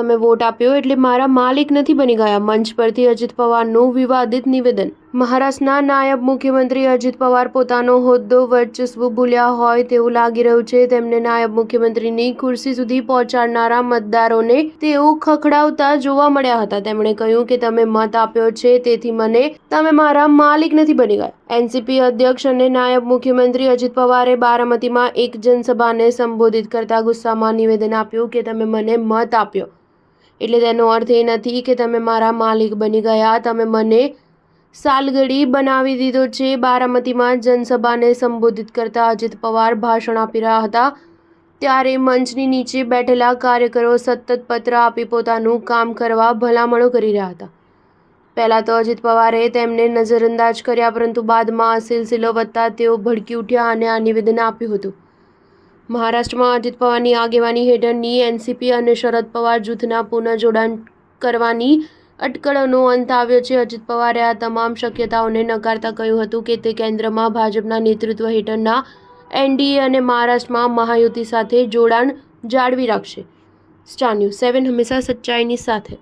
તમે વોટ આપ્યો એટલે મારા માલિક નથી બની ગયા. મંચ પરથી અજીત પવારનું વિવાદિત નિવેદન. મહારાષ્ટ્રના નાયબ મુખ્યમંત્રી અજીત પવાર પોતાનો હોદ્દો વર્ચસ્વ ભૂલ્યા હોય તેવું લાગી રહ્યું છે. તેમને નાયબ મુખ્યમંત્રીની ખુરશી સુધી પહોંચાડનારા મતદારોને તેઓ ખખડાવતા જોવા મળ્યા હતા. તેમણે કહ્યું કે તમે મત આપ્યો છે તેથી મને તમે મારા માલિક નથી બની ગયા. એનસીપી અધ્યક્ષ અને નાયબ મુખ્યમંત્રી અજીત પવારે બારામતીમાં એક જનસભાને સંબોધિત કરતા ગુસ્સામાં નિવેદન આપ્યું કે તમે મને મત આપ્યો એટલે તેનો અર્થ એ નથી કે તમે મારા માલિક બની ગયા. તમે મને સાલગડી બનાવી દીધો છે. બારામતીમાં જનસભાને સંબોધિત કરતા અજીત પવાર ભાષણ આપી રહ્યા હતા ત્યારે મંચની નીચે બેઠેલા કાર્યકરો સતત પત્ર આપી પોતાનું કામ કરવા ભલામણો કરી રહ્યા હતા. પહેલા તો અજીત પવારે તેમને નજરઅંદાજ કર્યા, પરંતુ બાદમાં આ સિલસિલો વધતા તેઓ ભડકી ઉઠ્યા અને આ નિવેદન આપ્યું હતું. મહારાષ્ટ્રમાં અજીત પવારની આગેવાની હેઠળની એનસીપી અને શરદ પવાર જૂથના પુનઃજોડાણ કરવાની અટકળોનો અંત આવ્યો છે. અજીત પવારે આ તમામ શક્યતાઓને નકારતા કહ્યું હતું કે તે કેન્દ્રમાં ભાજપના નેતૃત્વ હેઠળના એનડીએ અને મહારાષ્ટ્રમાં મહાયુતિ સાથે જોડાણ જાળવી રાખશે. સ્ટાર ન્યૂઝ 7 હંમેશા સચ્ચાઈની સાથે.